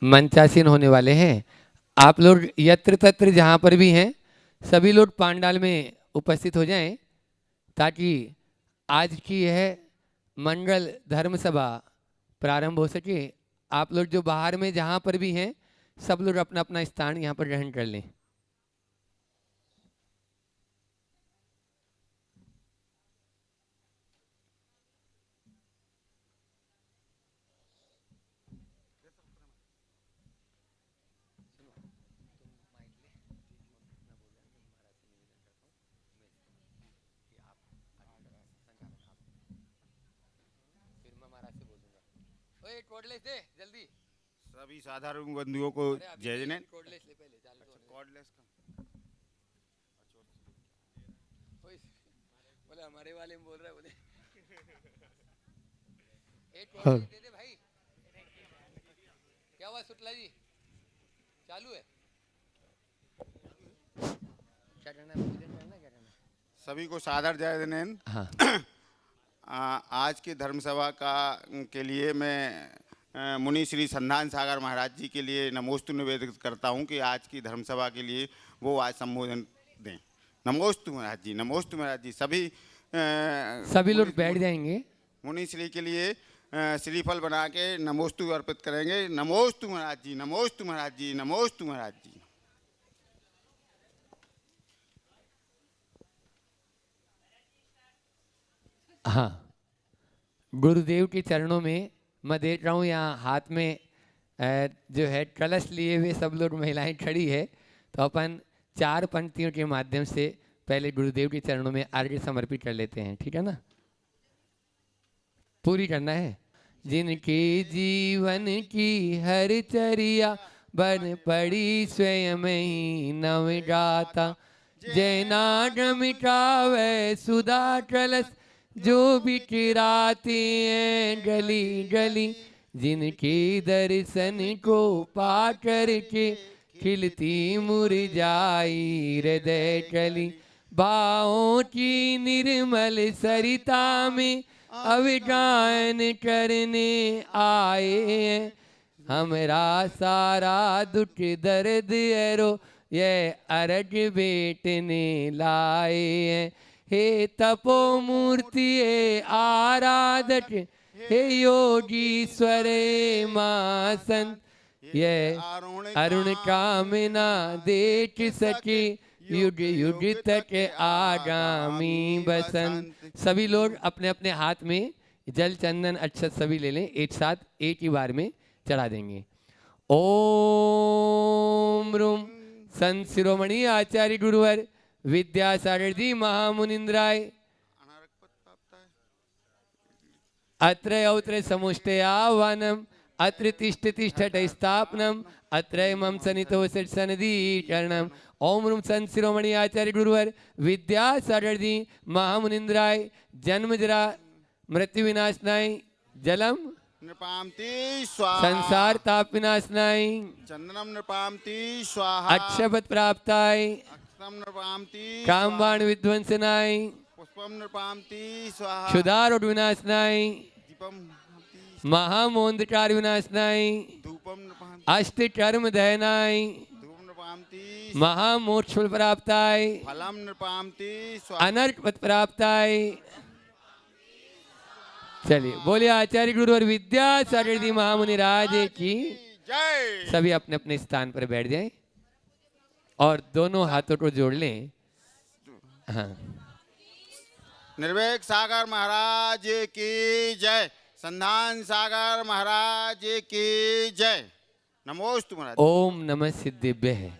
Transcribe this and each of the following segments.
मंचासीन होने वाले हैं। आप लोग यत्र तत्र जहाँ पर भी हैं सभी लोग पांडाल में उपस्थित हो जाएं, ताकि आज की यह मंगल धर्म सभा प्रारंभ हो सके। आप लोग जो बाहर में जहाँ पर भी हैं सब लोग अपना अपना स्थान यहाँ पर ग्रहण कर लें। जल्दी सभी साधारण बंधुओं को जय जैन। बोले हमारे वाले में बोल रहा है, बोले एक कॉर्डलेस दे दे भाई। क्या हुआ शुक्ला जी, चालू है? क्या करना है, पूजन करना है, क्या करना है? सभी को सादर जय जैन। हाँ। आज की धर्म सभा के लिए मैं मुनि श्री संधान सागर महाराज जी के लिए नमोस्तु निवेदित करता हूं कि आज की धर्म सभा के लिए वो आज संबोधन दें। नमोस्तु महाराज जी, नमोस्तु महाराज जी। सभी लोग बैठ जाएंगे। मुनि श्री के लिए श्रीफल बना के नमोस्तु अर्पित करेंगे। नमोस्तु महाराज जी, नमोस्तु महाराज जी, नमोस्तु महाराज जी। हाँ, गुरुदेव के चरणों में मैं देख रहा हूँ यहाँ हाथ में जो है कलश लिए हुए सब लोग महिलाएं खड़ी है, तो अपन 4 पंक्तियों के माध्यम से पहले गुरुदेव के चरणों में अर्घ्य समर्पित कर लेते हैं, ठीक है ना? पूरी करना है। जिनके जीवन की हर चर्या बन पड़ी स्वयं ही नव गाता, जैनाग मिटावे सुधा कलश जो बिखराते हैं गली गली, जिनके दर्शन को पा करके खिलती मुरझाई हृदय कली, भावों की निर्मल सरिता में अविगान करने आए हैं, हमरा सारा दुख दर्द एरो ये अर्घ बेटने लाए हैं। हे तपो मूर्ति हे आराधक हे योगीश्वर मां संत, ये अरुण कामना देख सके युग युग तक आगामी बसंत। सभी लोग अपने अपने हाथ में जल चंदन अक्षत सभी ले लें, एक साथ एक ही बार में चढ़ा देंगे। ओम रूम संत शिरोमणि आचार्य गुरुवर विद्यासागर जी महामुनिंद्राय अत्र औत्र समुष्टयावानम अत्र तिष्ठ तिष्ठट स्थापनम अत्र मम सनितो सन्निधिकरणम। ओम रूम संत शिरोमणि आचार्य गुरुवर विद्यासागर जी महामुनिंद्राय जन्म जरा मृत्यु विनाशनाय जलम नृपामति स्वाहा, संसार ताप विनाशनाय चंदनम नृपामति स्वाहा, अक्षपथ प्राप्ताय नृपामति कामबाण विध्वंसनाय पुष्पम नृपामति स्वाहा, क्षुधारोग विनाशनाय दीपम महामोंधकार विनाशनाय धूपम नृपामति अष्ट कर्म दहनाय धूप नृपामति महामोक्ष प्राप्ताय फलम नृपामति स्वाहा, अनर्क पद प्राप्ताय। चलिए बोलिए आचार्य गुरु और विद्यासागर जी महामुनि राज की जय। सभी अपने अपने स्थान पर बैठ जाएं और दोनों हाथों को जोड़ लें। हाँ, निर्वेक सागर महाराज की जय, संधान सागर महाराज की जय। नमोस्तु महाराज। ओम नमः सिद्धिभ्यः।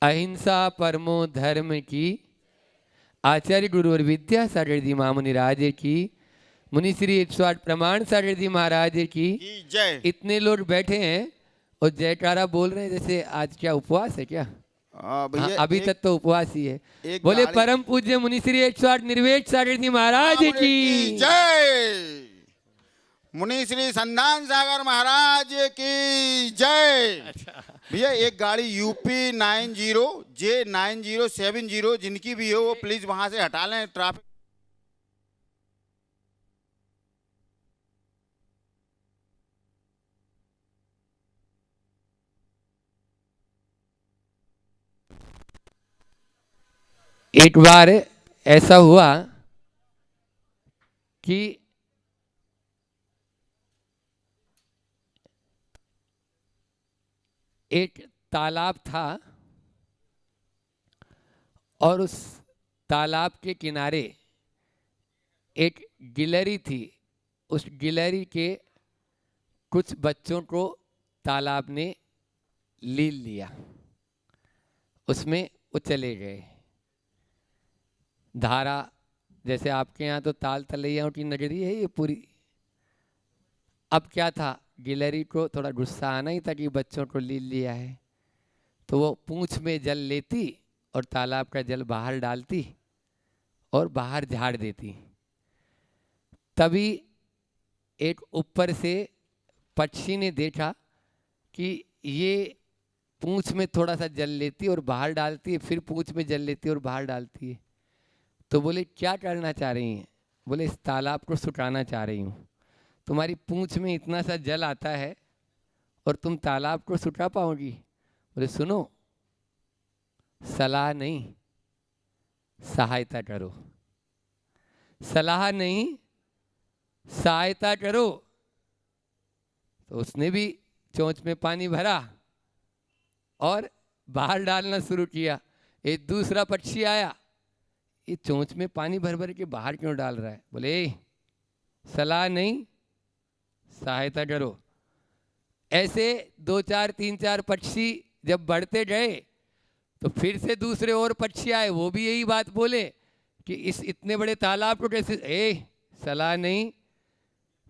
अहिंसा परमो धर्म की आचार्य गुरु और विद्यासागर जी महामुनि राज की, मुनि श्री 108 प्रमाण सागर जी महाराज की जय। इतने लोग बैठे हैं और जयकारा बोल रहे हैं जैसे आज क्या उपवास है क्या? हाँ, अभी तक तो उपवास ही है। बोले परम पूज्य मुनि श्री 108 निर्वेक सागर जी महाराज की जय। मुनि श्री संधान सागर महाराज की जय। भैया एक गाड़ी यूपी 90J9070 जिनकी भी हो वो प्लीज वहां से हटा लें, ट्रैफिक। एक बार ऐसा हुआ कि एक तालाब था और उस तालाब के किनारे एक गिलहरी थी। उस गिलहरी के कुछ बच्चों को तालाब ने ले लिया, उसमें वो चले गए। धारा, जैसे आपके यहाँ तो ताल तलैयाओं की नगरी है ये पूरी। अब क्या था, गिलहरी को थोड़ा गुस्सा आना ही था कि बच्चों को ले लिया है, तो वो पूंछ में जल लेती और तालाब का जल बाहर डालती और बाहर झाड़ देती। तभी एक ऊपर से पक्षी ने देखा कि ये पूंछ में थोड़ा सा जल लेती और बाहर डालती है, फिर पूंछ में जल लेती और बाहर डालती है। तो बोले क्या करना चाह रही हैं? बोले इस तालाब को सुखाना चाह रही हूँ। तुम्हारी पूंछ में इतना सा जल आता है और तुम तालाब को सुखा पाओगी? बोले सुनो, सलाह नहीं सहायता करो, सलाह नहीं सहायता करो। तो उसने भी चोंच में पानी भरा और बाहर डालना शुरू किया। एक दूसरा पक्षी आया, ये चोंच में पानी भर भर के बाहर क्यों डाल रहा है? बोले सलाह नहीं सहायता करो। ऐसे 2 4 3 4 पक्षी जब बढ़ते गए तो फिर से दूसरे और पक्षी आए, वो भी यही बात बोले कि इस इतने बड़े तालाब को कैसे, सलाह नहीं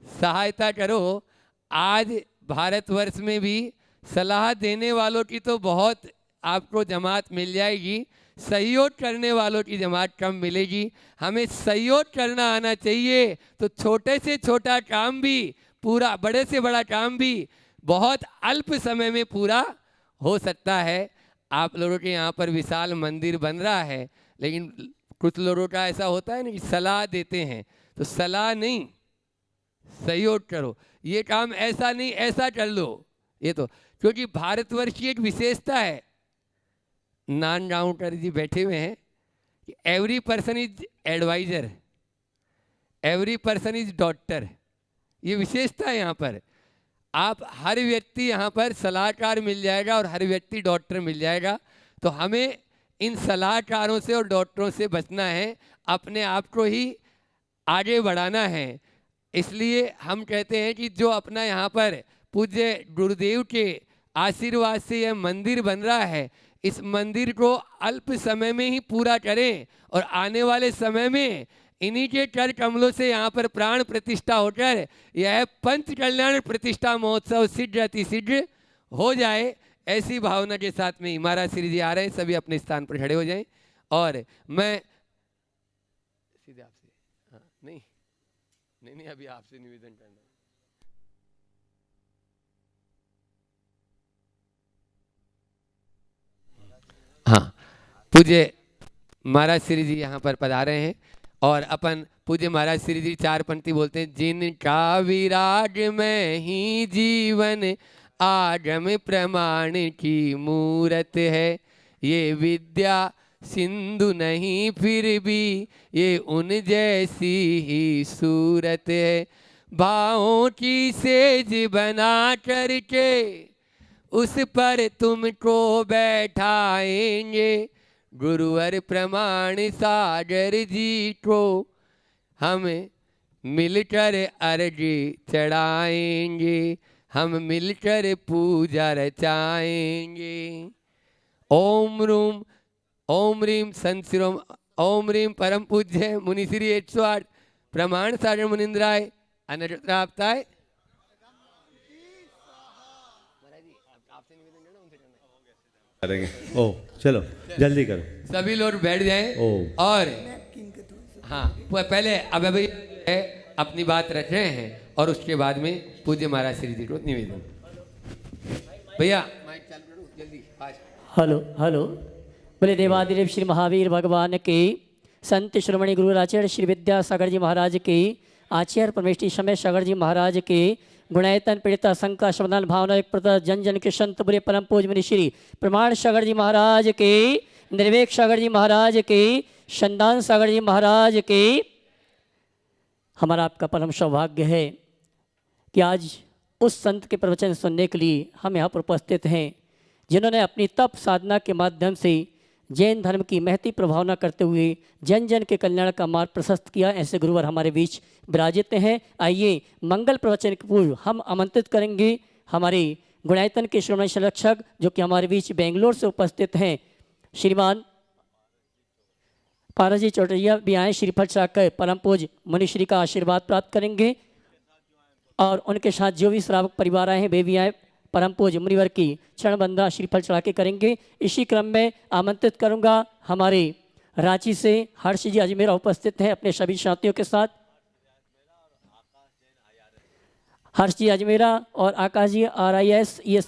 सहायता करो। आज भारतवर्ष में भी सलाह देने वालों की तो बहुत आपको जमात मिल जाएगी, सहयोग करने वालों की जमात कम मिलेगी। हमें सहयोग करना आना चाहिए, तो छोटे से छोटा काम भी पूरा, बड़े से बड़ा काम भी बहुत अल्प समय में पूरा हो सकता है। आप लोगों के यहाँ पर विशाल मंदिर बन रहा है, लेकिन कुछ लोगों का ऐसा होता है ना कि सलाह देते हैं, तो सलाह नहीं सहयोग करो। ये काम ऐसा नहीं ऐसा कर लो, ये तो क्योंकि भारतवर्ष की एक विशेषता है, नानगांवकर जी बैठे हुए हैं कि every person is adviser, every person is doctor. ये विशेषता है यहाँ पर। आप हर व्यक्ति यहाँ पर सलाहकार मिल जाएगा और हर व्यक्ति डॉक्टर मिल जाएगा। तो हमें इन सलाहकारों से और डॉक्टरों से बचना है, अपने आप को ही आगे बढ़ाना है। इसलिए हम कहते हैं कि जो अपना यहाँ पर पूज्य गुरुदेव के आशीर्वाद से यह मंदिर बन रहा है, इस मंदिर को अल्प समय में ही पूरा करें और आने वाले समय में इन्हीं के कर कमलों से यहाँ पर प्राण प्रतिष्ठा होकर यह पंच कल्याण प्रतिष्ठा महोत्सव सिद्ध अति सिद्ध हो जाए। ऐसी भावना के साथ में महाराज श्री जी आ रहे हैं, सभी अपने स्थान पर खड़े हो जाएं। और मैं सीधे आपसे, हाँ नहीं नहीं नहीं अभी आपसे निवेदन करना है। हाँ, पूज्य महाराज श्री जी यहाँ पर पधारे हैं और अपन पूज्य महाराज श्री जी 4 पंक्ति बोलते हैं। जिनका विराग में ही जीवन आगम प्रमाण की मूरत है, ये विद्या सिंधु नहीं फिर भी ये उन जैसी ही सूरत है। भावों की सेज बना करके उस पर तुमको बैठाएंगे, गुरुवर प्रमाण सागर जी को हम मिलकर अर्जी चढ़ाएंगे, हम मिलकर पूजा रचाएंगे। ओम रूम ओम रीम संसिरोम ओम रीम परम पूज्य मुनि श्री 108 प्रमाण सागर मुनिंद्राय अनत्राप्ताय। करेंगे। ओ चलो जल्दी करो, सभी लोग बैठ जाएं। और हाँ, पहले अब अभी अपनी बात रख रहे हैं और उसके बाद में पूज्य महाराज श्री जी को निवेदन। भैया माइक चालू करो जल्दी फास्ट। हेलो हेलो, बोले देवादिदेव श्री महावीर भगवान की, संत श्रोमणी गुरु आचार्य श्री विद्यासागर जी महाराज की, आचार्य परमेष्ठी समय सागर जी महाराज की, गुणायतन पीड़िता शंका शब्दान भावना एक प्रता जन जन के संत बुरे परम पूज मुनि श्री प्रमाण सागर जी महाराज के, निर्वेक सागर जी महाराज की, संदान सागर जी महाराज की। हमारा आपका परम सौभाग्य है कि आज उस संत के प्रवचन सुनने के लिए हम यहाँ पर उपस्थित हैं, जिन्होंने अपनी तप साधना के माध्यम से जैन धर्म की महती प्रभावना करते हुए जन जन के कल्याण का मार्ग प्रशस्त किया। ऐसे गुरुवर हमारे बीच विराजित हैं। आइए मंगल प्रवचन के पूर्व हम आमंत्रित करेंगे हमारे गुणायतन के श्रोमणी संरक्षक जो कि हमारे बीच बेंगलोर से उपस्थित हैं, श्रीमान पारस जी चौटरिया भी आए। श्रीफल चढ़ाकर परम पूज मुनिश्री का आशीर्वाद प्राप्त करेंगे और उनके साथ जो भी श्रावक परिवार आए हैं वे भी आए, परम पूज मुनिवर की चरण बंदा श्रीफल चढ़ा के करेंगे। इसी क्रम में आमंत्रित करूंगा हमारे रांची से हर्ष जी अजमेरा उपस्थित हैं अपने सभी साथियों के साथ। हर्ष जी अजमेरा और आकाश जी RIS ये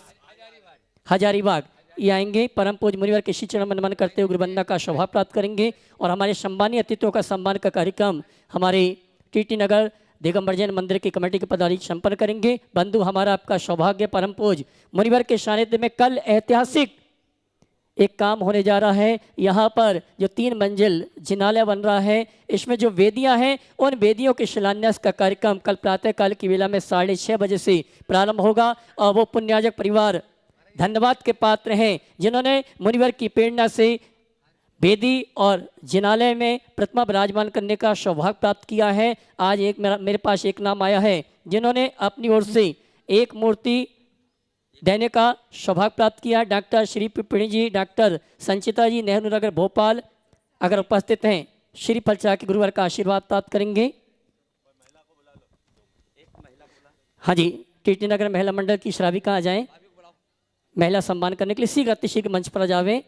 हजारीबाग ये आएंगे। परम पूज मुनिवर के श्री चरण नमन करते हुए गुरुबंदा का स्वभाव प्राप्त करेंगे और हमारे सम्मानीय अतिथियों का सम्मान का कार्यक्रम हमारे TT नगर दिगंबर जैन मंदिर की कमेटी के पदाधिकारी संपन्न करेंगे। बंधु हमारा आपका सौभाग्य परम पूज मुनिवर के सानिध्य में कल ऐतिहासिक एक काम होने जा रहा है। यहाँ पर जो 3 मंजिल जिनालय बन रहा है, इसमें जो वेदियाँ हैं उन वेदियों के शिलान्यास का कार्यक्रम कल प्रातःकाल की वेला में 6:30 बजे से प्रारंभ होगा और वो पुण्याजक परिवार धन्यवाद के पात्र हैं जिन्होंने मुनिवर की प्रेरणा से वेदी और जिनालय में प्रतिमा विराजमान करने का सौभाग्य प्राप्त किया है। आज एक मेरे पास एक नाम आया है जिन्होंने अपनी ओर से एक मूर्ति देने का सौभाग्य प्राप्त किया। डॉक्टर श्री पिपणी जी, डॉक्टर संचिता जी, नेहरू नगर भोपाल अगर उपस्थित हैं, श्री फलचा के गुरुवर का आशीर्वाद प्राप्त करेंगे। हाँ जी, TT नगर महिला मंडल की श्राविका आ जाएं महिला सम्मान करने के लिए, शीघ्र अतिशीघ्र मंच पर आ जावें।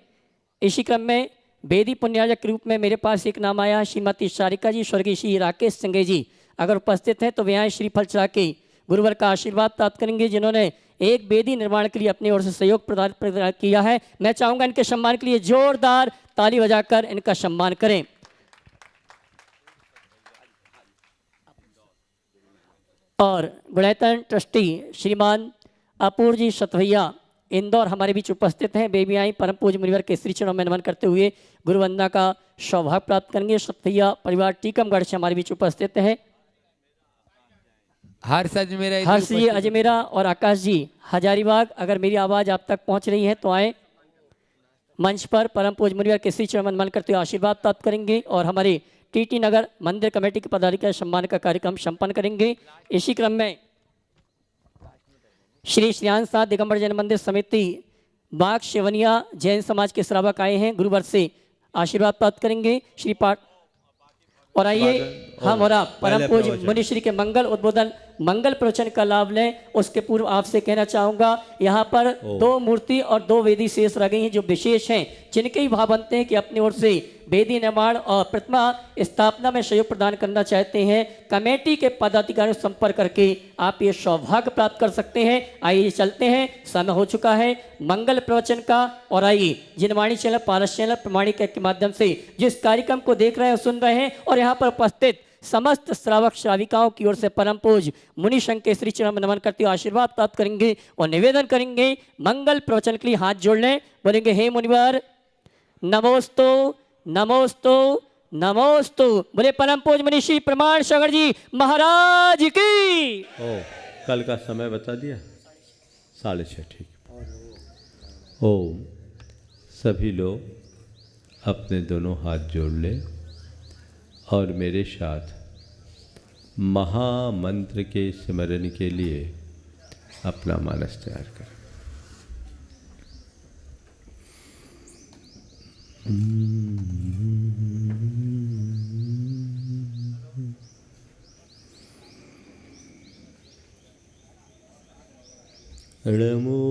इसी क्रम में वेदी पुण्याजक के रूप में मेरे पास एक नाम आया, श्रीमती सारिका जी, स्वर्गीय श्री राकेश सिंह जी अगर उपस्थित हैं तो वे आए श्रीफल चढ़ा के गुरुवर का आशीर्वाद प्राप्त करेंगे, जिन्होंने एक वेदी निर्माण के लिए अपनी ओर से सहयोग प्रदान किया है। मैं चाहूँगा इनके सम्मान के लिए जोरदार ताली बजाकर इनका सम्मान करें। और गुणायतन ट्रस्टी श्रीमान अपूर जी सतभैया इंदौर हमारे बीच उपस्थित हैं। बेबी आई परम पूज मुनिवर के श्री चरणों में नमन करते हुए गुरुवंदना का सौभाग्य प्राप्त करेंगे। सतभैया परिवार टीकमगढ़ से हमारे बीच उपस्थित हैं। हर्ष जी अजमेरा और आकाश जी हजारीबाग, अगर मेरी आवाज़ आप तक पहुंच रही है तो आए मंच पर। परम पूज मुनिवर के श्री चरण में नमन करते हुए आशीर्वाद प्राप्त करेंगे और हमारे TT नगर मंदिर कमेटी के पदाधिकारी सम्मान का कार्यक्रम संपन्न करेंगे। इसी क्रम में श्री श्रियान साथ दिगंबर जैन मंदिर समिति बाग शेवनिया जैन समाज के श्रावक आए हैं, गुरुवर से आशीर्वाद प्राप्त करेंगे। श्री पाठ और आइए हम और आप परम पूज मुनिश्री के मंगल उद्बोधन मंगल प्रवचन का लाभ लें। उसके पूर्व आपसे कहना चाहूँगा यहाँ पर 2 मूर्ति और 2 वेदी शेष रह गई हैं जो विशेष हैं, जिनके ही भाव बनते हैं कि अपनी ओर से वेदी निर्माण और प्रतिमा स्थापना में सहयोग प्रदान करना चाहते हैं। कमेटी के पदाधिकारियों से संपर्क करके आप ये सौभाग्य प्राप्त कर सकते हैं। आइए चलते हैं, समय हो चुका है मंगल प्रवचन का। और आइए जिनवाणी चैनल, पारस चैनल, प्रमाणिक के माध्यम से जिस कार्यक्रम को देख रहे हैं सुन रहे हैं और यहाँ पर उपस्थित समस्त श्रावक श्राविकाओं की ओर से परम पूज मुनि संघ के श्री चरण में नमन करते हुए आशीर्वाद प्राप्त करेंगे और निवेदन करेंगे मंगल प्रवचन के लिए हाथ जोड़ लें। बोलेंगे हे मुनिवर नमोस्तु नमोस्तु नमोस्तु। बोले परम पूज मुनि श्री प्रमाण सागर जी महाराज की। कल का समय बता दिया 6:30, ठीक। ओम सभी लोग अपने दोनों हाथ जोड़ लें और मेरे साथ महामंत्र के स्मरण के लिए अपना मानस तैयार करें। नमो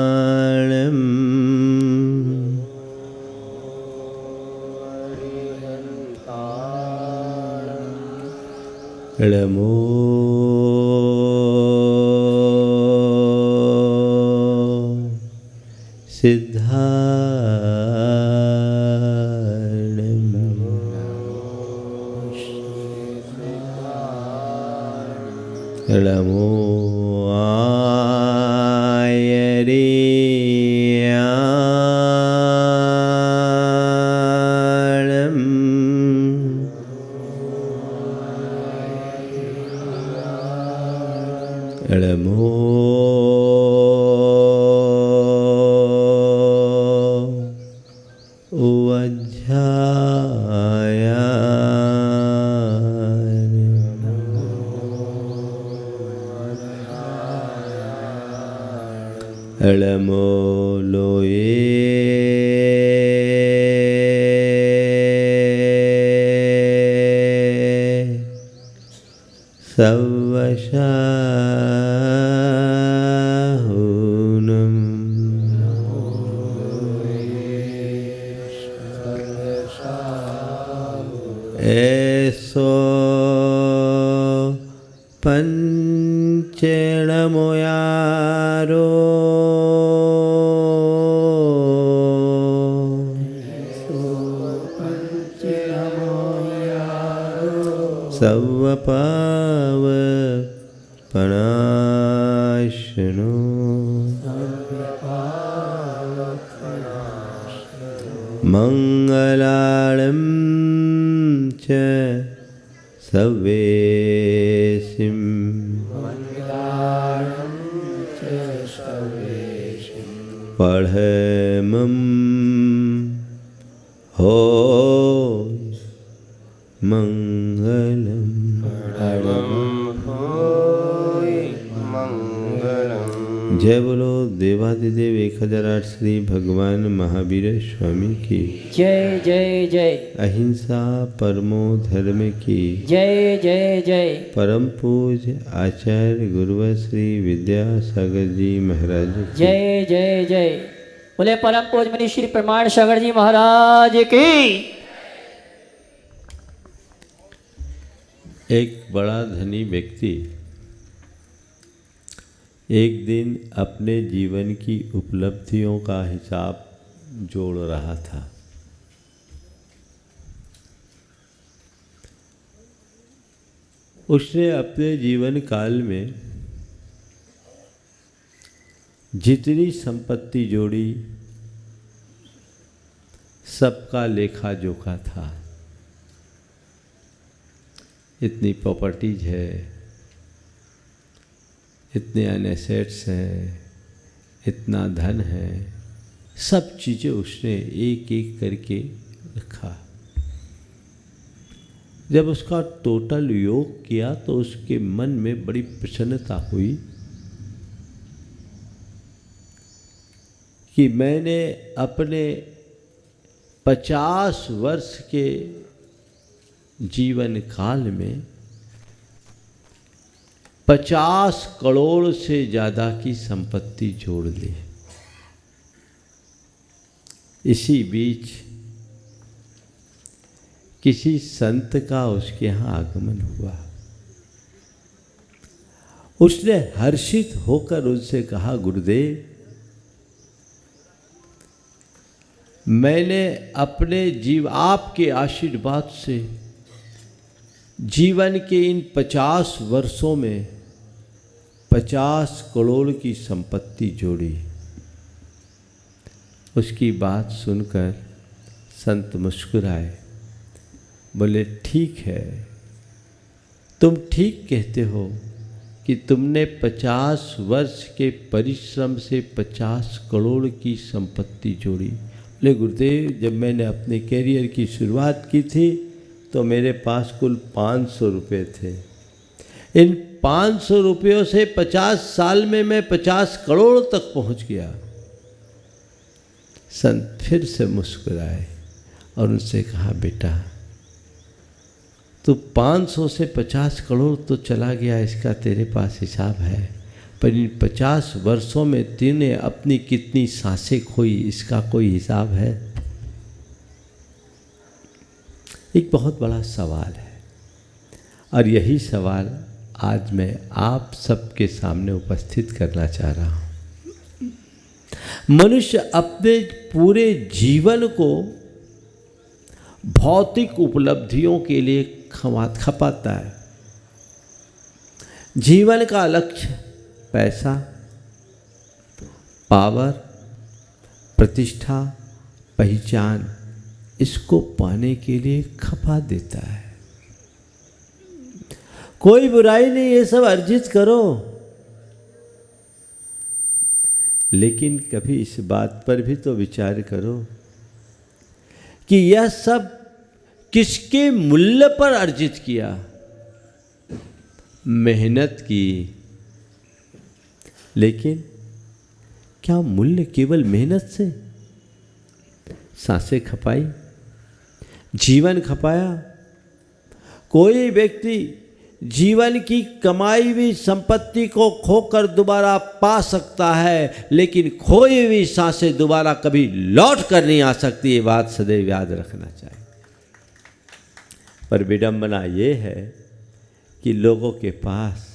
अरिहन्ताणं नमो सिद्धाणं नमो आयरियाणं नमो नमो लोये सवशाहुनम ऐसो पंचणमोयारो सवपाव पणाशनो मंगलाळं च सवेशिं पढ़मं हो मंगलम जय बोलो देवादिदेव 1008 श्री भगवान महावीर स्वामी की जय जय जय। अहिंसा परमो धर्म की जय जय जय। परम पूज्य आचार्य गुरुवर श्री विद्यासागर जी महाराज की जय जय जय। बोले परम पूज्य मुनि श्री प्रमाण सागर जी महाराज की। एक बड़ा धनी व्यक्ति एक दिन अपने जीवन की उपलब्धियों का हिसाब जोड़ रहा था। उसने अपने जीवन काल में जितनी संपत्ति जोड़ी सबका लेखा जोखा था। इतनी प्रॉपर्टीज है, इतने अनएसेट्स हैं, इतना धन है, सब चीज़ें उसने एक एक करके रखा। जब उसका टोटल योग किया तो उसके मन में बड़ी प्रसन्नता हुई कि मैंने अपने 50 वर्ष के जीवन काल में 50 करोड़ से ज़्यादा की संपत्ति जोड़ ली। इसी बीच किसी संत का उसके यहाँ आगमन हुआ। उसने हर्षित होकर उनसे कहा, गुरुदेव, मैंने अपने आपके आशीर्वाद से जीवन के इन 50 वर्षों में 50 करोड़ की संपत्ति जोड़ी। उसकी बात सुनकर संत मुस्कुराए, बोले, ठीक है, तुम ठीक कहते हो कि तुमने 50 वर्ष के परिश्रम से 50 करोड़ की संपत्ति जोड़ी। बोले, गुरुदेव, जब मैंने अपने कैरियर की शुरुआत की थी तो मेरे पास कुल 500 रुपये थे। इन 500 रुपयों से 50 साल में मैं 50 करोड़ तक पहुंच गया। संत फिर से मुस्कुराए और उनसे कहा, बेटा, तो 500 से 50 करोड़ तो चला गया, इसका तेरे पास हिसाब है, पर इन 50 वर्षों में तूने अपनी कितनी सांसें खोई, इसका कोई हिसाब है? एक बहुत बड़ा सवाल है और यही सवाल आज मैं आप सबके सामने उपस्थित करना चाह रहा हूँ। मनुष्य अपने पूरे जीवन को भौतिक उपलब्धियों के लिए खपाता है, जीवन का लक्ष्य पैसा, पावर, प्रतिष्ठा, पहचान, इसको पाने के लिए खपा देता है। कोई बुराई नहीं, ये सब अर्जित करो, लेकिन कभी इस बात पर भी तो विचार करो कि यह सब किसके मूल्य पर अर्जित किया। मेहनत की, लेकिन क्या मूल्य केवल मेहनत से? सांसें खपाई, जीवन खपाया। कोई व्यक्ति जीवन की कमाई हुई संपत्ति को खोकर दोबारा पा सकता है, लेकिन खोई हुई सांसें दोबारा कभी लौट कर नहीं आ सकती। ये बात सदैव याद रखना चाहिए। पर विडंबना ये है कि लोगों के पास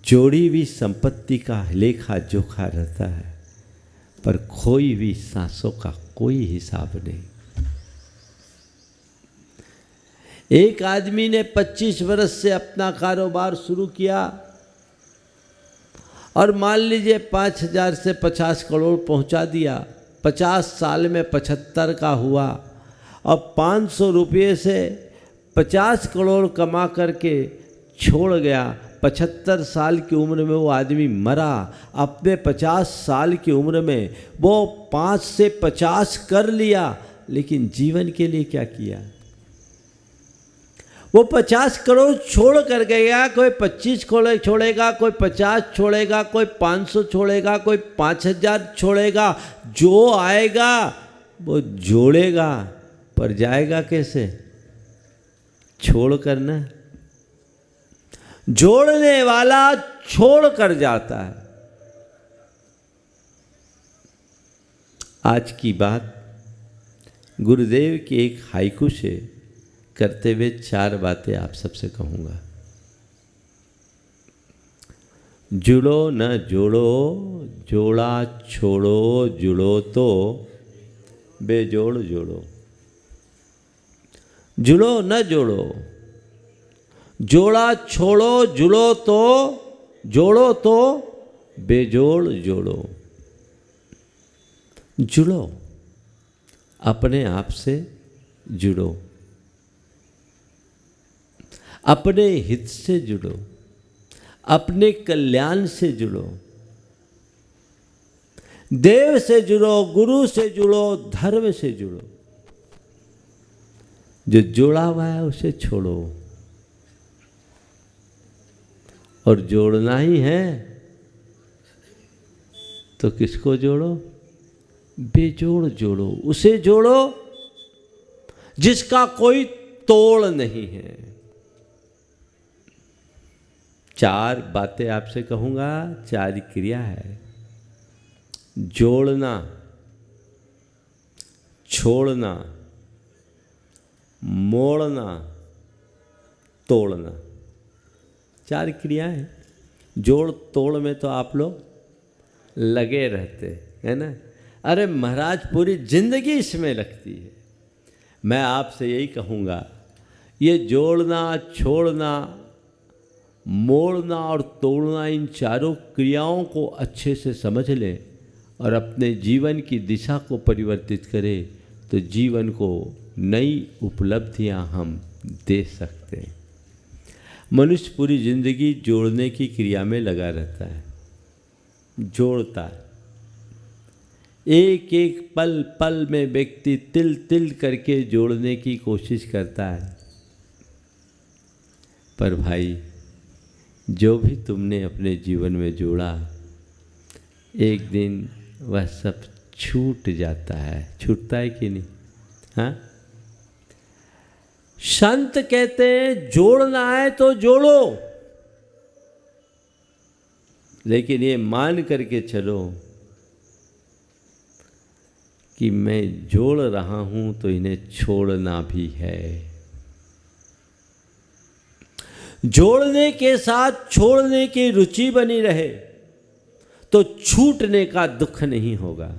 जोड़ी हुई संपत्ति का लेखा जोखा रहता है, पर खोई हुई सांसों का कोई हिसाब नहीं। एक आदमी ने 25 वर्ष से अपना कारोबार शुरू किया और मान लीजिए 5,000 से 50 करोड़ पहुंचा दिया। 50 साल में 75 का हुआ। अब 500 रुपये से 50 करोड़ कमा करके छोड़ गया। 75 साल की उम्र में वो आदमी मरा। अपने 50 साल की उम्र में वो 5 से 50 कर लिया, लेकिन जीवन के लिए क्या किया? वो 50 करोड़ छोड़ कर गया। कोई 25 करोड़ छोड़ेगा, कोई 50 छोड़ेगा, कोई 500 छोड़ेगा, कोई 5,000 छोड़ेगा। जो आएगा वो जोड़ेगा, पर जाएगा कैसे? छोड़ कर ना। जोड़ने वाला छोड़ कर जाता है। आज की बात गुरुदेव के एक हाइकू से करते हुए 4 बातें आप सबसे कहूँगा। जुड़ो न जोड़ो, जोड़ा छोड़ो, जुड़ो तो बेजोड़ जोड़ो। जुड़ो न जोड़ो, जोड़ा छोड़ो, जुड़ो तो जोड़ो तो बेजोड़ जोड़ो। जुड़ो, अपने आप से जुड़ो, अपने हित से जुड़ो, अपने कल्याण से जुड़ो, देव से जुड़ो, गुरु से जुड़ो, धर्म से जुड़ो। जो जोड़ा हुआ है उसे छोड़ो। और जोड़ना ही है तो किसको जोड़ो? बेजोड़ जोड़ो। उसे जोड़ो जिसका कोई तोड़ नहीं है। 4 बातें आपसे कहूँगा, 4 क्रिया है। जोड़ना, छोड़ना, मोड़ना, तोड़ना, 4 क्रियाएं हैं। जोड़ तोड़ में तो आप लोग लगे रहते है ना। अरे महाराज पूरी जिंदगी इसमें लगती है। मैं आपसे यही कहूँगा, ये जोड़ना, छोड़ना, मोड़ना और तोड़ना, इन 4 क्रियाओं को अच्छे से समझ लें और अपने जीवन की दिशा को परिवर्तित करें, तो जीवन को नई उपलब्धियां हम दे सकते हैं। मनुष्य पूरी जिंदगी जोड़ने की क्रिया में लगा रहता है, जोड़ता है। एक एक पल पल में व्यक्ति तिल तिल करके जोड़ने की कोशिश करता है। पर भाई, जो भी तुमने अपने जीवन में जोड़ा, एक दिन वह सब छूट जाता है। छूटता है कि नहीं? हाँ, संत कहते हैं जोड़ना है तो जोड़ो, लेकिन ये मान करके चलो कि मैं जोड़ रहा हूं तो इन्हें छोड़ना भी है। जोड़ने के साथ छोड़ने की रुचि बनी रहे तो छूटने का दुख नहीं होगा।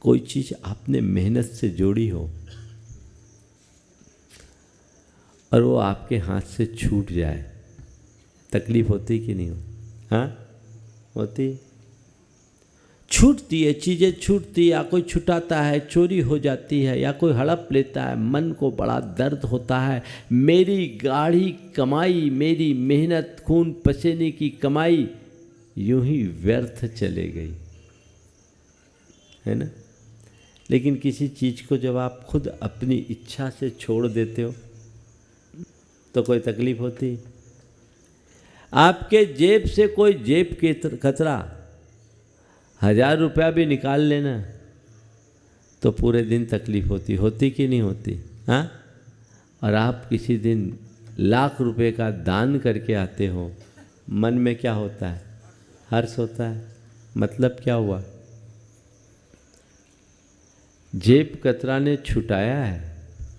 कोई चीज आपने मेहनत से जोड़ी हो और वो आपके हाथ से छूट जाए, तकलीफ होती कि नहीं हो? हाँ, होती। छूटती है, चीज़ें छूटती है, या कोई छुटाता है, चोरी हो जाती है, या कोई हड़प लेता है, मन को बड़ा दर्द होता है। मेरी गाढ़ी कमाई, मेरी मेहनत, खून पसीने की कमाई यूं ही व्यर्थ चले गई, है ना। लेकिन किसी चीज़ को जब आप खुद अपनी इच्छा से छोड़ देते हो तो कोई तकलीफ होती? आपके जेब से कोई जेब के कतरा 1000 रुपया भी निकाल लेना तो पूरे दिन तकलीफ होती कि नहीं होती? हाँ। और आप किसी दिन लाख रुपए का दान करके आते हो, मन में क्या होता है? हर्ष होता है। मतलब क्या हुआ? जेब कतरा ने छुटाया है,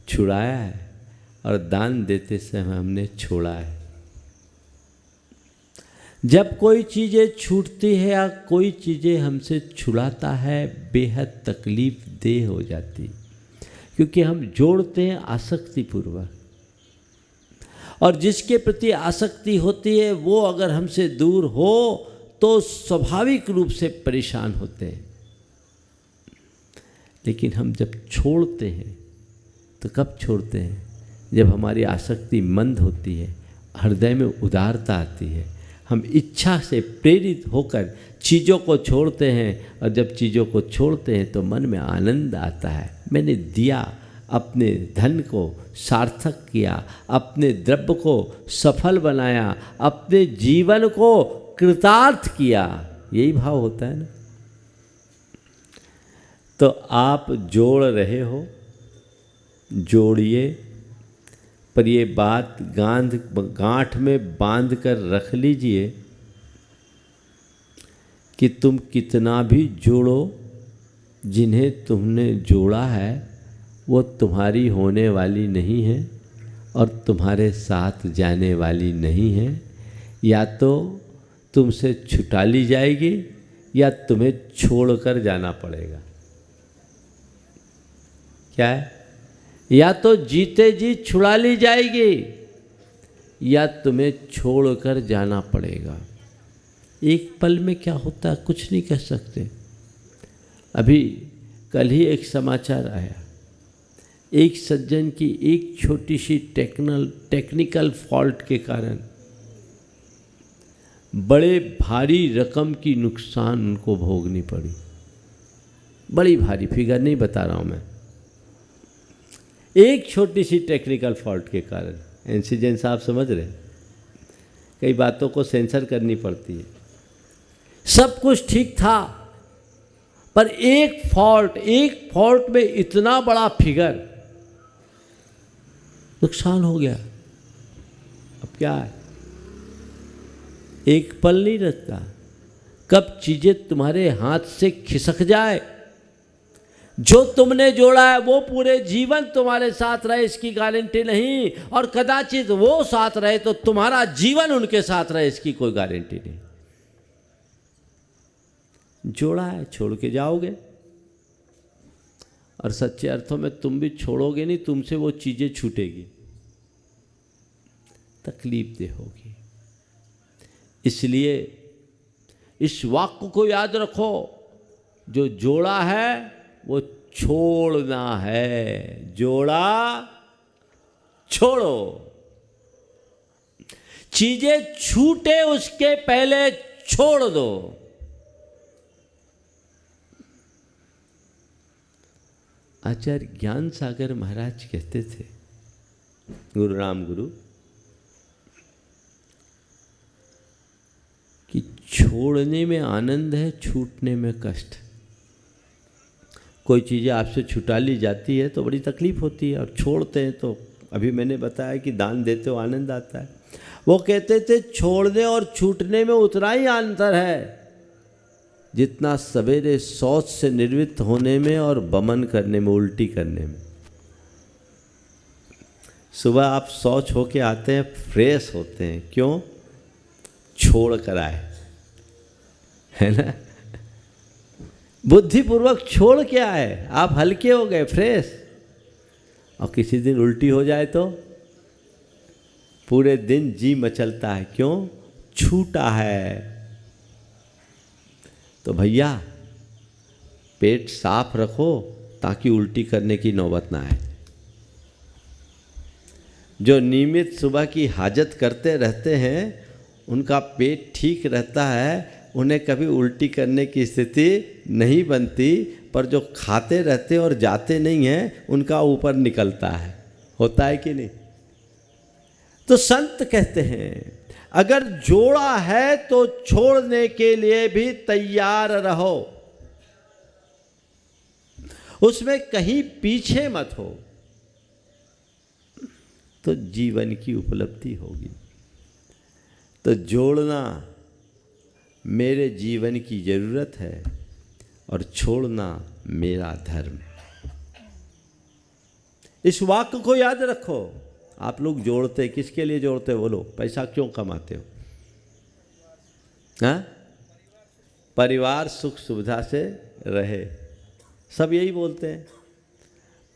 छुड़ाया है, और दान देते समय हमने छोड़ा है। जब कोई चीज़ें छूटती है या कोई चीज़ें हमसे छुड़ाता है, बेहद तकलीफ देह हो जाती, क्योंकि हम जोड़ते हैं आसक्तिपूर्वक, और जिसके प्रति आसक्ति होती है वो अगर हमसे दूर हो तो स्वाभाविक रूप से परेशान होते हैं। लेकिन हम जब छोड़ते हैं तो कब छोड़ते हैं? जब हमारी आसक्ति मंद होती है, हृदय में उदारता आती है, हम इच्छा से प्रेरित होकर चीज़ों को छोड़ते हैं, और जब चीज़ों को छोड़ते हैं तो मन में आनंद आता है। मैंने दिया, अपने धन को सार्थक किया, अपने द्रव्य को सफल बनाया, अपने जीवन को कृतार्थ किया, यही भाव होता है ना। तो आप जोड़ रहे हो, जोड़िए, पर ये बात गांठ में बांध कर रख लीजिए कि तुम कितना भी जोड़ो, जिन्हें तुमने जोड़ा है वो तुम्हारी होने वाली नहीं है और तुम्हारे साथ जाने वाली नहीं है। या तो तुमसे छुटा ली जाएगी या तुम्हें छोड़कर जाना पड़ेगा। क्या है? या तो जीते जी छुड़ा ली जाएगी या तुम्हें छोड़कर जाना पड़ेगा। एक पल में क्या होता है कुछ नहीं कह सकते। अभी कल ही एक समाचार आया, एक सज्जन की एक छोटी सी टेक्निकल फॉल्ट के कारण बड़े भारी रकम की नुकसान उनको भोगनी पड़ी। बड़ी भारी, फिगर नहीं बता रहा हूँ मैं, एक छोटी सी टेक्निकल फॉल्ट के कारण। इंसिडेंस आप समझ रहे, कई बातों को सेंसर करनी पड़ती है। सब कुछ ठीक था पर एक फॉल्ट में इतना बड़ा फिगर, नुकसान हो गया। अब क्या है, एक पल नहीं रहता, कब चीजें तुम्हारे हाथ से खिसक जाए। जो तुमने जोड़ा है वो पूरे जीवन तुम्हारे साथ रहे इसकी गारंटी नहीं, और कदाचित वो साथ रहे तो तुम्हारा जीवन उनके साथ रहे इसकी कोई गारंटी नहीं। जोड़ा है, छोड़ के जाओगे, और सच्चे अर्थों में तुम भी छोड़ोगे नहीं, तुमसे वो चीजें छूटेगी, तकलीफ दे होगी। इसलिए इस वाक्य को याद रखो, जो जोड़ा है वो छोड़ना है। जोड़ा छोड़ो, चीजें छूटे उसके पहले छोड़ दो। आचार्य ज्ञान सागर महाराज कहते थे, गुरु राम गुरु, कि छोड़ने में आनंद है, छूटने में कष्ट। कोई चीज़ें आपसे छुटा ली जाती है तो बड़ी तकलीफ होती है, और छोड़ते हैं तो अभी मैंने बताया कि दान देते हो आनंद आता है। वो कहते थे छोड़ने और छूटने में उतना ही अंतर है जितना सवेरे शौच से निर्वृत्त होने में और बमन करने में, उल्टी करने में। सुबह आप शौच होके आते हैं, फ्रेश होते हैं, क्यों? छोड़ कर आए, है ना। बुद्धिपूर्वक छोड़ के आए, आप हल्के हो गए, फ्रेश। और किसी दिन उल्टी हो जाए तो पूरे दिन जी मचलता है, क्यों? छूटा है। तो भैया पेट साफ रखो ताकि उल्टी करने की नौबत ना आए। जो नियमित सुबह की हाजत करते रहते हैं उनका पेट ठीक रहता है, उन्हें कभी उल्टी करने की स्थिति नहीं बनती। पर जो खाते रहते और जाते नहीं हैं उनका ऊपर निकलता है। होता है कि नहीं? तो संत कहते हैं अगर जोड़ा है तो छोड़ने के लिए भी तैयार रहो, उसमें कहीं पीछे मत हो, तो जीवन की उपलब्धि होगी। तो जोड़ना मेरे जीवन की जरूरत है और छोड़ना मेरा धर्म। इस वाक्य को याद रखो। आप लोग जोड़ते किसके लिए जोड़ते हो? बोलो, पैसा क्यों कमाते हो? हाँ, परिवार सुख सुविधा से रहे, सब यही बोलते हैं।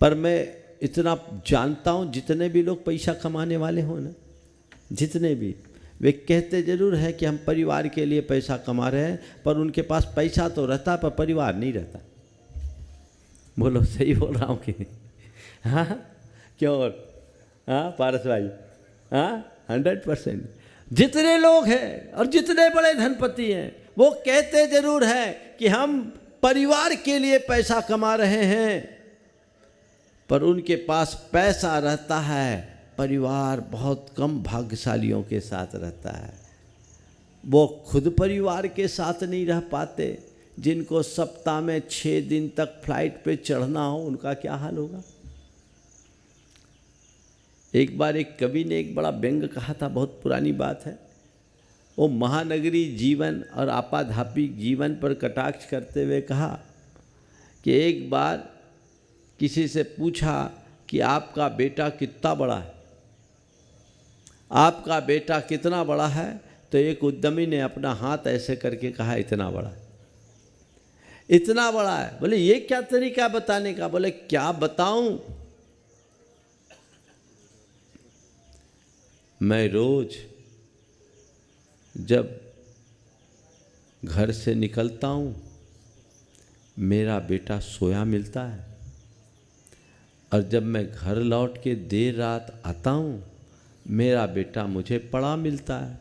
पर मैं इतना जानता हूँ जितने भी लोग पैसा कमाने वाले हो ना, जितने भी, वे कहते जरूर हैं कि हम परिवार के लिए पैसा कमा रहे हैं, पर उनके पास पैसा तो रहता पर परिवार नहीं रहता। बोलो, सही बोल रहा हूँ कि नहीं? हाँ, क्यों? हाँ पारस भाई, हाँ 100%। जितने लोग हैं और जितने बड़े धनपति हैं वो कहते जरूर हैं कि हम परिवार के लिए पैसा कमा रहे हैं, पर उनके पास पैसा रहता है, परिवार बहुत कम भाग्यशालियों के साथ रहता है। वो खुद परिवार के साथ नहीं रह पाते। जिनको सप्ताह में 6 दिन तक फ्लाइट पे चढ़ना हो उनका क्या हाल होगा? एक बार एक कवि ने एक बड़ा व्यंग कहा था, बहुत पुरानी बात है। वो महानगरी जीवन और आपाधापी जीवन पर कटाक्ष करते हुए कहा कि एक बार किसी से पूछा कि आपका बेटा कितना बड़ा है, आपका बेटा कितना बड़ा है? तो एक उद्यमी ने अपना हाथ ऐसे करके कहा इतना बड़ा, इतना बड़ा है। बोले ये क्या तरीका बताने का? बोले क्या बताऊं, मैं रोज जब घर से निकलता हूँ मेरा बेटा सोया मिलता है, और जब मैं घर लौट के देर रात आता हूँ मेरा बेटा मुझे पड़ा मिलता है।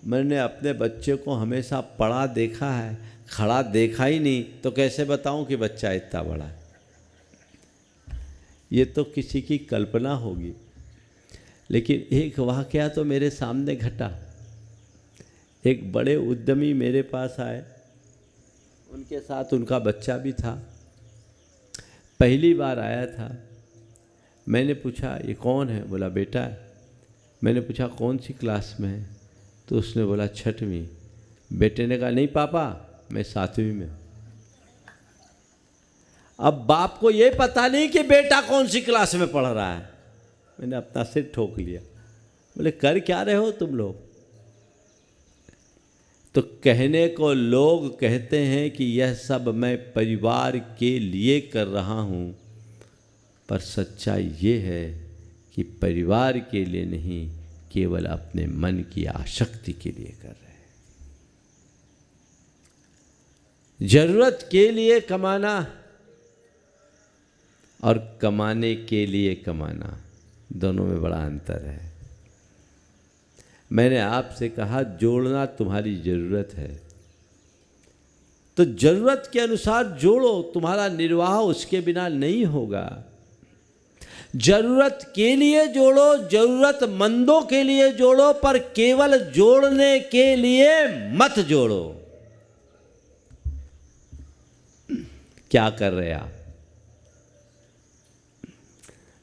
मैंने अपने बच्चे को हमेशा पड़ा देखा है, खड़ा देखा ही नहीं, तो कैसे बताऊं कि बच्चा इतना बड़ा है? ये तो किसी की कल्पना होगी, लेकिन एक वाकया तो मेरे सामने घटा। एक बड़े उद्यमी मेरे पास आए, उनके साथ उनका बच्चा भी था। पहली बार आया था। मैंने पूछा ये कौन है? बोला बेटा है। मैंने पूछा कौन सी क्लास में है? तो उसने बोला 6वीं। बेटे ने कहा नहीं पापा मैं 7वीं में। अब बाप को ये पता नहीं कि बेटा कौन सी क्लास में पढ़ रहा है। मैंने अपना सिर ठोक लिया। बोले कर क्या रहे हो तुम लोग? तो कहने को लोग कहते हैं कि यह सब मैं परिवार के लिए कर रहा हूँ, पर सच्चाई ये है कि परिवार के लिए नहीं, केवल अपने मन की आसक्ति के लिए कर रहे हैं। जरूरत के लिए कमाना और कमाने के लिए कमाना, दोनों में बड़ा अंतर है। मैंने आपसे कहा जोड़ना तुम्हारी जरूरत है, तो जरूरत के अनुसार जोड़ो, तुम्हारा निर्वाह उसके बिना नहीं होगा। जरूरत के लिए जोड़ो, जरूरतमंदों के लिए जोड़ो, पर केवल जोड़ने के लिए मत जोड़ो। क्या कर रहे आप?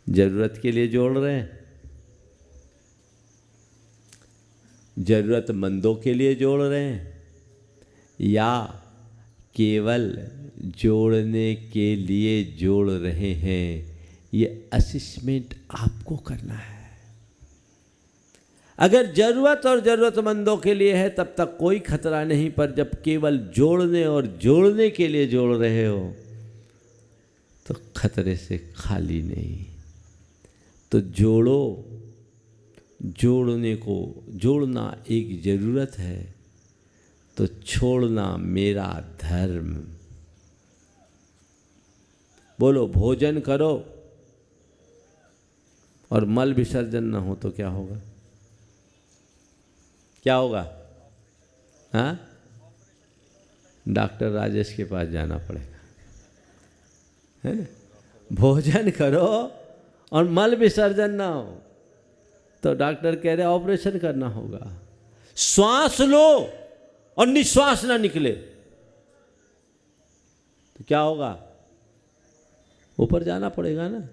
जरूरत के लिए जोड़ रहे हैं, जरूरतमंदों के लिए जोड़ रहे हैं, या केवल जोड़ने के लिए जोड़ रहे हैं? ये असेसमेंट आपको करना है। अगर जरूरत और जरूरतमंदों के लिए है तब तक कोई खतरा नहीं, पर जब केवल जोड़ने और जोड़ने के लिए जोड़ रहे हो तो खतरे से खाली नहीं। तो जोड़ो, जोड़ना एक जरूरत है, तो छोड़ना मेरा धर्म। बोलो, भोजन करो और मल विसर्जन ना हो तो क्या होगा? क्या होगा? हाँ, डॉक्टर राजेश के पास जाना पड़ेगा, है ना? भोजन करो और मल विसर्जन ना हो तो डॉक्टर कह रहे ऑपरेशन करना होगा। श्वास लो और निश्वास ना निकले तो क्या होगा? ऊपर जाना पड़ेगा ना।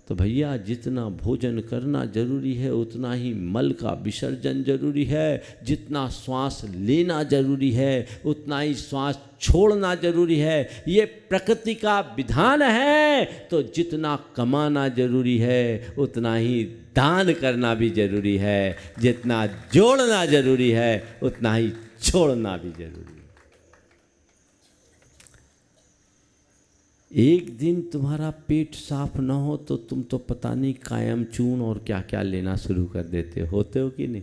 तो भैया, जितना भोजन करना जरूरी है उतना ही मल का विसर्जन जरूरी है। जितना श्वास लेना जरूरी है उतना ही श्वास छोड़ना जरूरी है। ये प्रकृति का विधान है। तो जितना कमाना जरूरी है उतना ही दान करना भी जरूरी है। जितना जोड़ना जरूरी है उतना ही छोड़ना भी जरूरी है। एक दिन तुम्हारा पेट साफ ना हो तो तुम तो पता नहीं कायम चून और क्या क्या लेना शुरू कर देते होते हो कि नहीं?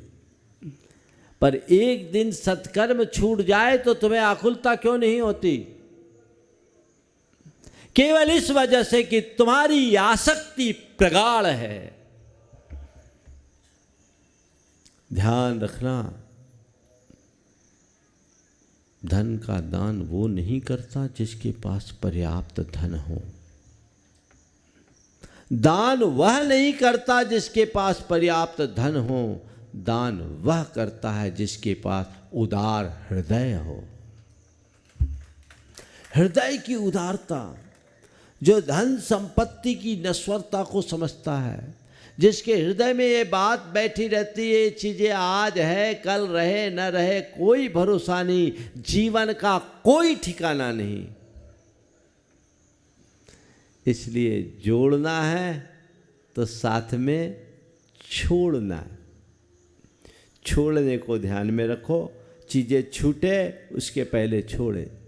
पर एक दिन सत्कर्म छूट जाए तो तुम्हें आकुलता क्यों नहीं होती? केवल इस वजह से कि तुम्हारी आसक्ति प्रगाढ़ है। ध्यान रखना, धन का दान वो नहीं करता जिसके पास पर्याप्त धन हो। दान वह नहीं करता जिसके पास पर्याप्त धन हो। दान वह करता है जिसके पास उदार हृदय हो। हृदय की उदारता, जो धन संपत्ति की नश्वरता को समझता है, जिसके हृदय में ये बात बैठी रहती है, ये चीज़ें आज है कल रहे न रहे, कोई भरोसा नहीं, जीवन का कोई ठिकाना नहीं। इसलिए जोड़ना है तो साथ में छोड़ना है। छोड़ने को ध्यान में रखो। चीज़ें छूटे उसके पहले छोड़े।